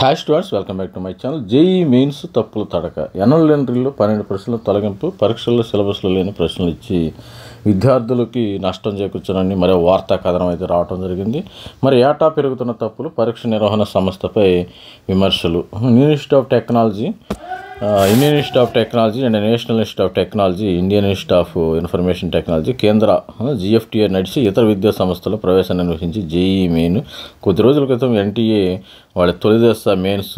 Hi students, welcome back to my channel. JEE mains తప్పులు తడక. NL ఎంట్రీలో 12 ప్రశ్నలు తొలగింపు, పరీక్షల్లో సిలబస్లో లేని ప్రశ్నలు ఇచ్చి విద్యార్థులకి నష్టం చేకూర్చారని మరో వార్తా కథనం అయితే రావడం జరిగింది. మరి ఏటా పెరుగుతున్న తప్పులు, పరీక్ష నిర్వహణ సంస్థపై విమర్శలు. Indian institute of technology and national institute of technology, Indian institute of information technology, కేంద్ర జిఎఫ్టీఏ నడిచి ఇతర విద్యా సంస్థల ప్రవేశాన్ని నిర్వహించి జేఈ మెయిన్ కొద్ది రోజుల క్రితం ఎన్టీఏ వాళ్ళ తొలి దశ మెయిన్స్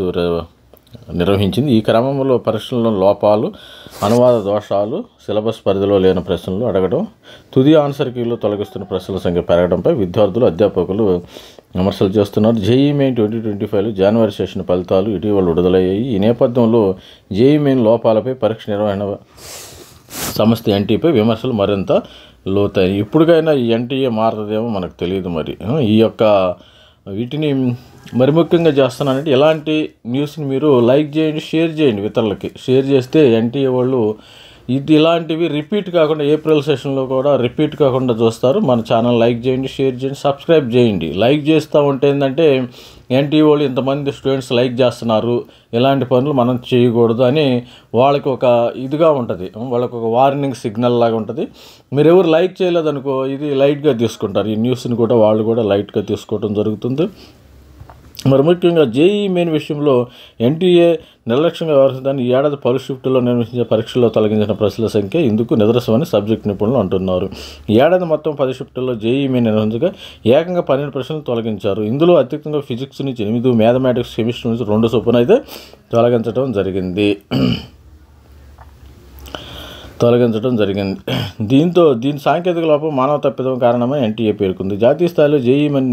నిర్వహించింది. ఈ క్రమంలో పరీక్షల్లో లోపాలు, అనువాద దోషాలు, సిలబస్ పరిధిలో లేని ప్రశ్నలు అడగడం, తుది ఆన్సర్ కీలో తొలగిస్తున్న ప్రశ్నల సంఖ్య పెరగడంపై విద్యార్థులు, అధ్యాపకులు విమర్శలు చేస్తున్నారు. జేఈ మెయిన్ 2025 జనవరి సెషన్ ఫలితాలు ఇటీవల విడుదలయ్యాయి. ఈ నేపథ్యంలో జేఈ మెయిన్ లోపాలపై పరీక్ష నిర్వహణ సంస్థ ఎన్టీఏపై విమర్శలు మరింత లోతాయి. ఇప్పటికైనా ఈ ఎన్టీఏ మారుతుందేమో మనకు తెలియదు. మరి ఈ యొక్క వీటిని మరి ముఖ్యంగా చేస్తున్నానంటే ఇలాంటి న్యూస్ని మీరు లైక్ చేయండి, షేర్ చేయండి, ఇతరులకి షేర్ చేస్తే ఎన్టీఏ వాళ్ళు ఇలాంటివి రిపీట్ కాకుండా ఏప్రిల్ సెషన్లో కూడా రిపీట్ కాకుండా చూస్తారు. మన ఛానల్ లైక్ చేయండి, షేర్ చేయండి, సబ్స్క్రైబ్ చేయండి. లైక్ చేస్తూ ఉంటే ఏంటంటే ఎన్టీఏ వాళ్ళు ఇంతమంది స్టూడెంట్స్ లైక్ చేస్తున్నారు, ఇలాంటి పనులు మనం చేయకూడదు అని వాళ్ళకి ఒక ఇదిగా ఉంటుంది, వాళ్ళకి ఒక వార్నింగ్ సిగ్నల్ లాగా ఉంటుంది. మీరు ఎవరు లైక్ చేయలేదనుకో ఇది లైట్గా తీసుకుంటారు. ఈ న్యూస్ని కూడా వాళ్ళు కూడా లైట్గా తీసుకోవడం జరుగుతుంది. మరి ముఖ్యంగా జేఈ మెయిన్ విషయంలో ఎన్టీఏ నిర్లక్ష్యంగా వ్యవహరిస్తుందని ఈ ఏడాది పలు షిఫ్టుల్లో నిర్వహించే పరీక్షల్లో తొలగించిన ప్రశ్నల సంఖ్య ఇందుకు నిదర్శనమని సబ్జెక్ట్ నిపుణులు అంటున్నారు. ఈ ఏడాది మొత్తం 10 షిఫ్టుల్లో జేఈ మెయిన్ నిర్వహించగా ఏకంగా 12 ప్రశ్నలు తొలగించారు. ఇందులో అత్యధికంగా ఫిజిక్స్ నుంచి 8, మ్యాథమెటిక్స్, కెమిస్ట్రీ నుంచి 2 చొప్పున అయితే తొలగించడం జరిగింది. దీని సాంకేతిక లోపం, మానవ తప్పిదం కారణమై ఎన్టీఏ పేర్కొంది. జాతీయ స్థాయిలో జేఈ మెయిన్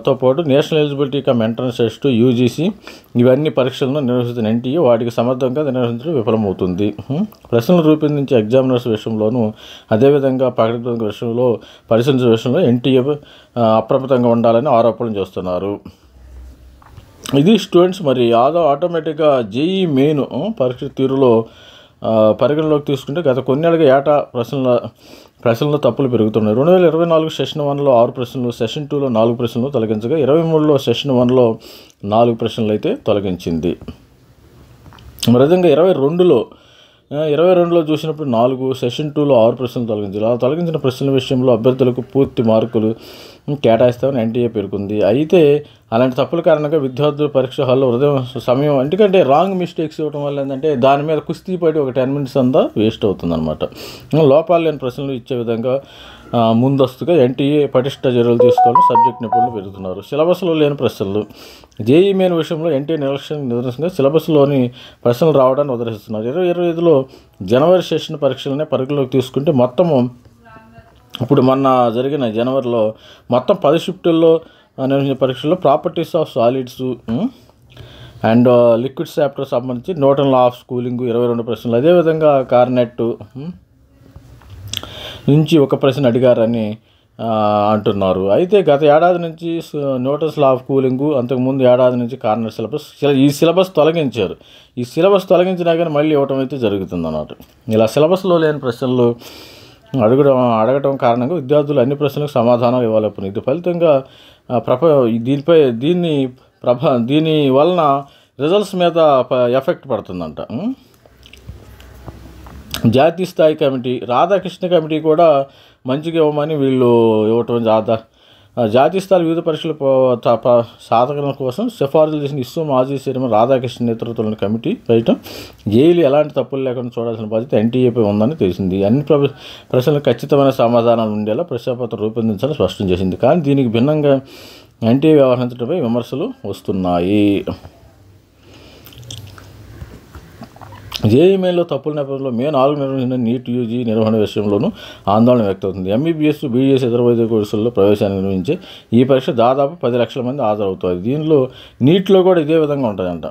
తో పాటు national eligibility cum entrance test, UGC ఇవన్నీ పరీక్షలను నిర్వహిస్తున్న ఎన్టీఏ వాటికి సమర్థంగా నిర్వహించడం విఫలమవుతుంది. ప్రశ్నలు రూపొందించే ఎగ్జామినర్స్ విషయంలోనూ అదేవిధంగా ప్రకటన విషయంలో పరిశీలించే విషయంలో ఎన్టీఏ అప్రమత్తంగా ఉండాలని ఆరోపణలు చేస్తున్నారు. ఇది స్టూడెంట్స్ మరి ఆటోమేటిక్గా జేఈ మెయిన్ పరీక్ష తీరులో పరిగణలోకి తీసుకుంటే గత కొన్నేళ్ళుగా ఏటా ప్రశ్నల్లో తప్పులు పెరుగుతున్నాయి. 2024 సెషన్ 1లో 6 ప్రశ్నలు, సెషన్ 2లో 4 ప్రశ్నలు తొలగించగా 23లో సెషన్ 1లో 4 ప్రశ్నలు అయితే తొలగించింది. మరివిధంగా 22లో చూసినప్పుడు 4, సెషన్ 2లో 6 ప్రశ్నలు తొలగించారు. అలా తొలగించిన ప్రశ్నల విషయంలో అభ్యర్థులకు పూర్తి మార్కులు కేటాయిస్తామని ఎన్టీఏ పేర్కొంది. అయితే అలాంటి తప్పుల కారణంగా విద్యార్థులు పరీక్ష హాల్లో సమయం ఎందుకంటే రాంగ్ మిస్టేక్స్ ఇవ్వడం వల్ల ఏంటంటే దాని మీద కుస్తీ పడి ఒక 10 minutes అంతా వేస్ట్ అవుతుందన్నమాట. లోపాలు లేని ప్రశ్నలు ఇచ్చే విధంగా ముందస్తుగా ఎన్టీఏ పటిష్ట చర్యలు తీసుకోవాలని సబ్జెక్ట్ నిపుణులు పెరుగుతున్నారు. సిలబస్లో లేని ప్రశ్నలు. జేఈ మెయిన్ విషయంలో ఎన్టీఏ నిదర్శనంగా సిలబస్లోని ప్రశ్నలు రావడాన్ని వదిలేస్తున్నారు. 2025లో జనవరి సెషన్ పరీక్షలనే పరిగణలోకి తీసుకుంటే మొత్తము ఇప్పుడు మొన్న జరిగిన జనవరిలో మొత్తం 10 షిఫ్టుల్లో నిర్వహించిన పరీక్షల్లో properties of solids and liquids chapter సంబంధించి న్యూటన్ లా ఆఫ్ కూలింగ్ 22 ప్రశ్నలు, అదేవిధంగా కార్నెట్ నుంచి ఒక ప్రశ్న అడిగారని అంటున్నారు. అయితే గత ఏడాది నుంచి న్యూటన్స్ లా ఆఫ్ కూలింగ్, అంతకుముందు ఏడాది నుంచి కార్నెట్ సిలబస్ ఈ సిలబస్ తొలగించారు. ఈ సిలబస్ తొలగించినా కానీ మళ్ళీ ఇవ్వటం అయితే జరుగుతుంది అన్నమాట. ఇలా సిలబస్లో లేని ప్రశ్నలు అడగటం కారణంగా విద్యార్థులు అన్ని ప్రశ్నలకు సమాధానాలు ఇవ్వలేకపోయింది. ఇది ఫలితంగా దీని వలన రిజల్ట్స్ మీద ఎఫెక్ట్ పడుతుందంట. జాతీయ స్థాయి కమిటీ, రాధాకృష్ణ కమిటీ కూడా మంచిగా ఇవ్వమని వీళ్ళు ఇవ్వటం జాతీయ స్థాయి వివిధ పరీక్షల సాధన కోసం సిఫార్సులు చేసిన ఇస్రో మాజీ చైర్మన్ రాధాకృష్ణ నేతృత్వంలోని కమిటీ బయట జేఈలు ఎలాంటి తప్పులు లేకుండా చూడాల్సిన బాధ్యత ఎన్టీఏపై ఉందని తెలిసింది. అన్ని ప్రశ్నలకు ఖచ్చితమైన సమాధానాలు ఉండేలా ప్రశ్నపత్రం రూపొందించాలని స్పష్టం చేసింది. కానీ దీనికి భిన్నంగా ఎన్టీఏ వ్యవహరించడంపై విమర్శలు వస్తున్నాయి. జేఈ మెయిన్లో తప్పుల నేపథ్యంలో మే 4 నిర్వహించిన నీట్ యూజీ నిర్వహణ విషయంలోనూ ఆందోళన వ్యక్తమవుతుంది. ఎంబీబీఎస్, బీడీఎస్ ఇతర వైద్య కోర్సుల్లో ప్రవేశాన్ని నిర్వహించే ఈ పరీక్ష దాదాపు 10 లక్షల మంది హాజరవుతారు. దీనిలో నీట్లో కూడా ఇదే విధంగా ఉంటుందంట.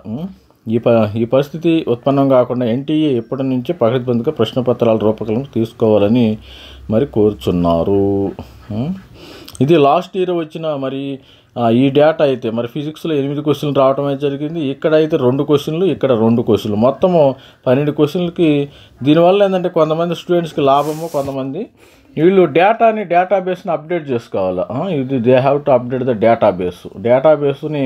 ఈ పరిస్థితి ఉత్పన్నం కాకుండా ఎన్టీఏ ఎప్పటి నుంచి పకడ్బందీగా ప్రశ్నపత్రాల రూపకల్పన తీసుకోవాలని మరి కోరుచున్నారు. ఇది లాస్ట్ ఇయర్ వచ్చిన మరి ఈ డేటా అయితే మరి ఫిజిక్స్లో 8 క్వశ్చన్లు రావడం అయితే జరిగింది. ఇక్కడ అయితే 2 క్వశ్చన్లు, ఇక్కడ 2 క్వశ్చన్లు, మొత్తము 12 క్వశ్చన్లకి. దీనివల్ల ఏంటంటే కొంతమంది స్టూడెంట్స్కి లాభము, కొంతమంది వీళ్ళు డేటాబేస్ని అప్డేట్ చేసుకోవాలి. ఇది they have to update the డేటాబేస్ని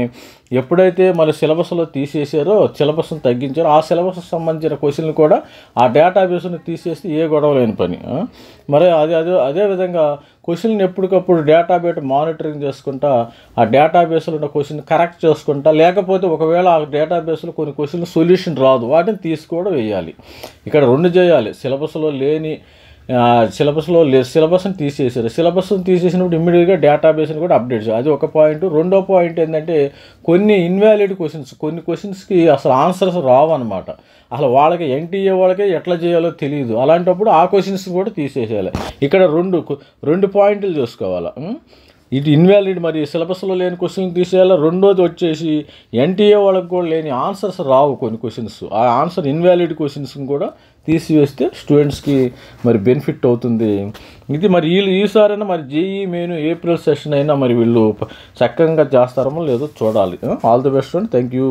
ఎప్పుడైతే మరి సిలబస్లో తీసేసారో, సిలబస్ని తగ్గించారో, ఆ సిలబస్కి సంబంధించిన క్వశ్చన్లు కూడా ఆ డేటాబేస్ని తీసేస్తే ఏ గొడవ లేని పని. మరి అదేవిధంగా క్వశ్చన్లు ఎప్పటికప్పుడు డేటాబేస్ మానిటరింగ్ చేసుకుంటా, ఆ డేటాబేస్లో ఉన్న క్వశ్చన్ కరెక్ట్ చేసుకుంటా, లేకపోతే ఒకవేళ ఆ డేటాబేస్లో కొన్ని క్వశ్చన్లు సొల్యూషన్ రాదు, వాటిని తీసుకోవడం వేయాలి. ఇక్కడ 2 చేయాలి. సిలబస్ని తీసేసినప్పుడు ఇమ్మీడియట్గా డేటాబేస్ని కూడా అప్డేట్ చేయాలి. అది ఒక పాయింట్. రెండో పాయింట్ ఏంటంటే కొన్ని ఇన్వాలిడ్ క్వశ్చన్స్, కొన్ని క్వశ్చన్స్కి అసలు ఆన్సర్స్ రావు అనమాట. అసలు వాళ్ళకి ఎన్టీఏ వాళ్ళకే ఎట్లా చేయాలో తెలియదు. అలాంటప్పుడు ఆ క్వశ్చన్స్ కూడా తీసేసేయాలి. ఇక్కడ రెండు పాయింట్లు చూసుకోవాలి. ఇది ఇన్వాలిడ్ మరి సిలబస్లో లేని క్వశ్చన్ తీసేయాలి. రెండోది వచ్చేసి ఎన్టీఏ వాళ్ళకి కూడా లేని ఆన్సర్స్ రావు కొన్ని క్వశ్చన్స్. ఆ ఆన్సర్ ఇన్వాలిడ్ క్వశ్చన్స్ని కూడా తీసివేస్తే స్టూడెంట్స్కి మరి బెనిఫిట్ అవుతుంది. ఇది మరి ఈసారైనా మరి జేఈ మెయిన్ ఏప్రిల్ సెషన్ అయినా మరి వీళ్ళు చక్కగా చేస్తారో లేదో చూడాలి. All the best and thank you.